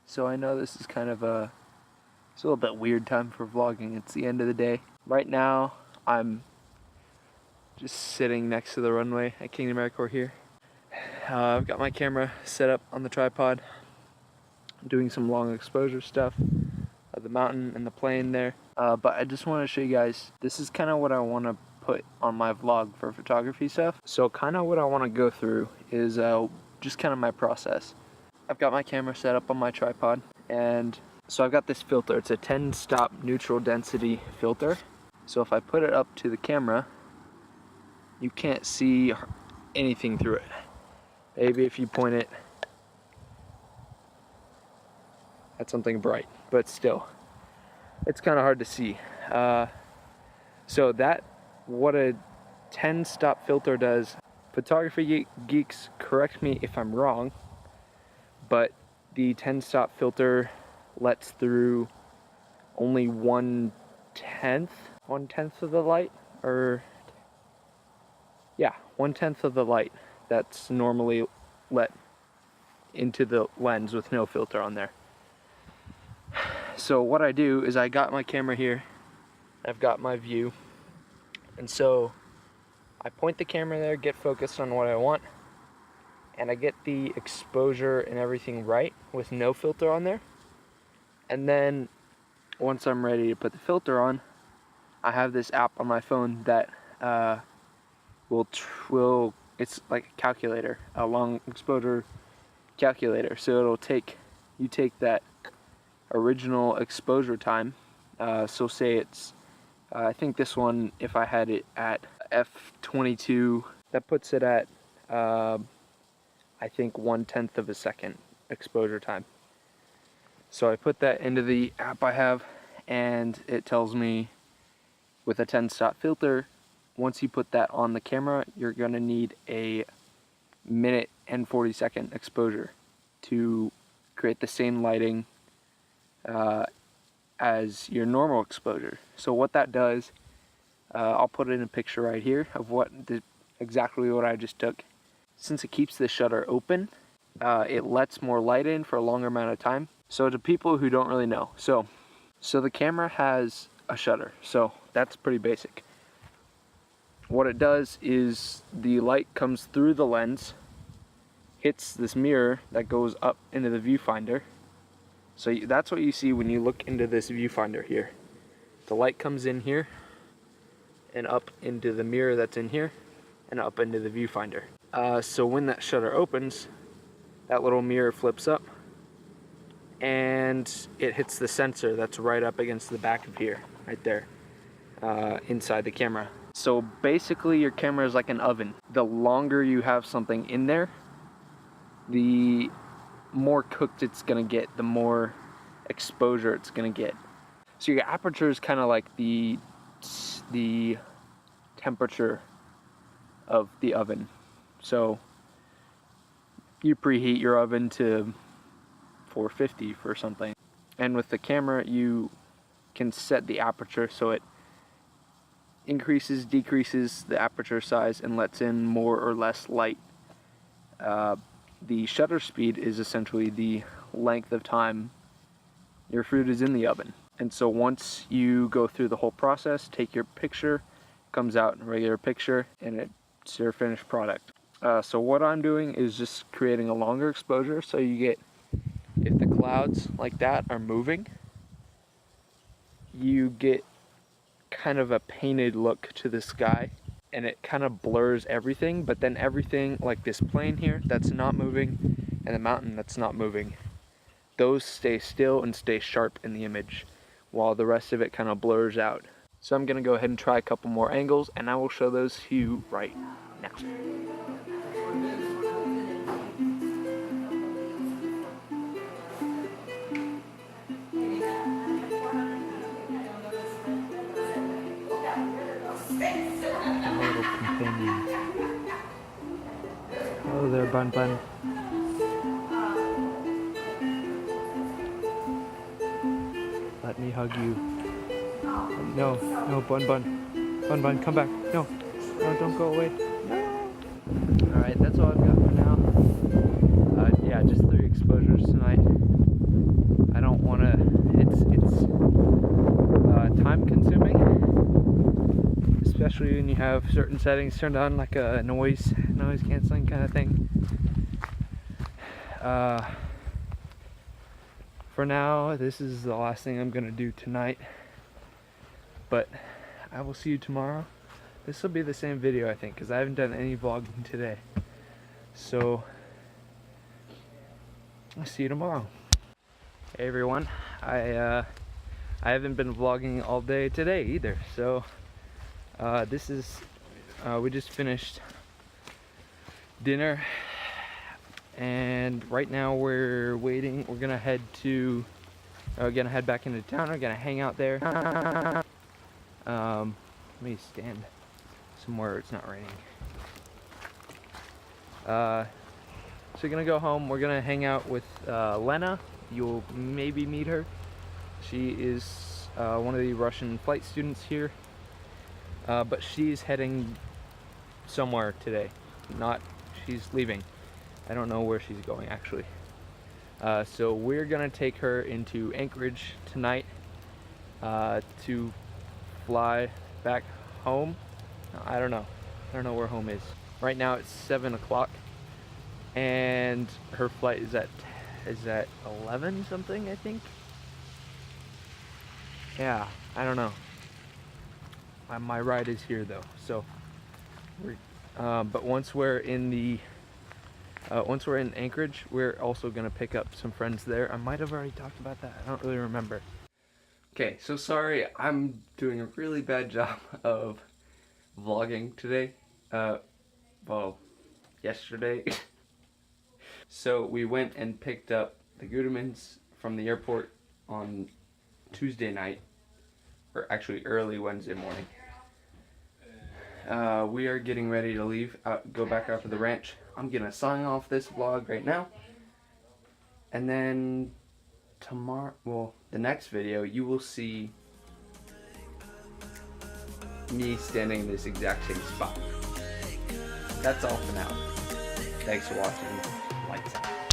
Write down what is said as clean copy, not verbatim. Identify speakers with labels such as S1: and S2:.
S1: So I know this is kind of it's a little bit weird time for vlogging. It's the end of the day. Right now, I'm just sitting next to the runway at Kingdom Airport here. I've got my camera set up on the tripod. I'm doing some long exposure stuff of the mountain and the plane there. But I just want to show you guys, this is kind of what I want to put on my vlog for photography stuff. So kind of what I want to go through is just kind of my process. I've got my camera set up on my tripod, and so I've got this filter. It's a 10-stop neutral density filter. So if I put it up to the camera, you can't see anything through it. Maybe if you point it at something bright, but still, it's kind of hard to see. So what a 10-stop filter does, photography geeks, correct me if I'm wrong, but the 10-stop filter lets through only 1/10 of the light, or yeah, 1/10 of the light that's normally let into the lens with no filter on there. So what I do is I got my camera here, I've got my view, and so I point the camera there, get focused on what I want, and I get the exposure and everything right with no filter on there. And then once I'm ready to put the filter on, I have this app on my phone that it's like a calculator, a long exposure calculator. So it'll take that original exposure time. So say it's, I think this one, if I had it at f/22, that puts it at I think 1/10 of a second exposure time. So I put that into the app I have, and it tells me with a 10-stop filter, once you put that on the camera, you're gonna need a 1:40 minute exposure to create the same lighting as your normal exposure. So what that does, I'll put in a picture right here of exactly what I just took. Since it keeps the shutter open, it lets more light in for a longer amount of time. So to people who don't really know, so the camera has a shutter, so that's pretty basic. What it does is the light comes through the lens, hits this mirror that goes up into the viewfinder. So that's what you see when you look into this viewfinder here. The light comes in here and up into the mirror that's in here and up into the viewfinder. So when that shutter opens, that little mirror flips up and it hits the sensor that's right up against the back of here, right there, inside the camera. So basically your camera is like an oven. The longer you have something in there, the more cooked it's gonna get, the more exposure it's gonna get. So your aperture is kind of like the temperature of the oven. So you preheat your oven to 450 for something, and with the camera you can set the aperture so it increases, decreases the aperture size, and lets in more or less light. The shutter speed is essentially the length of time your food is in the oven. And so once you go through the whole process, take your picture, comes out in a regular picture, and it's your finished product. So what I'm doing is just creating a longer exposure, so you get, if the clouds like that are moving, you get kind of a painted look to the sky, and it kind of blurs everything, but then everything like this plane here that's not moving and the mountain that's not moving, those stay still and stay sharp in the image, while the rest of it kind of blurs out. So I'm gonna go ahead and try a couple more angles, and I will show those to you right now. Hello there, Bun Bun. Let me hug you. No, no, Bun Bun. Bun Bun, come back. No, no, don't go away. No. Alright, that's all I've got for now. Yeah, just 3 exposures tonight. especially when you have certain settings turned on, like a noise canceling kind of thing. For now, this is the last thing I'm gonna do tonight, but I will see you tomorrow. This will be the same video, I think, because I haven't done any vlogging today. So I'll see you tomorrow. Hey everyone, I haven't been vlogging all day today either. So this is we just finished dinner, and right now we're waiting. We're gonna head back into town. We're gonna hang out there. Let me stand somewhere it's not raining. So we're gonna go home. We're gonna hang out with Lena. You'll maybe meet her. She is one of the Russian flight students here, but she's heading somewhere today. She's leaving. I don't know where she's going actually. So we're gonna take her into Anchorage tonight to fly back home. I don't know where home is. Right now it's 7 o'clock, and her flight is at 11 something, I think. Yeah, I don't know. My ride is here though, so but once we're in Anchorage, we're also gonna pick up some friends there. I might have already talked about that. I don't really remember. Okay, so sorry, I'm doing a really bad job of vlogging today. Well, yesterday. So we went and picked up the Goodemans from the airport on Tuesday night, or actually early Wednesday morning. We are getting ready to leave, go back out to the ranch. I'm gonna sign off this vlog right now, and then tomorrow, well, the next video, you will see me standing in this exact same spot. That's all for now. Thanks for watching. Lights out.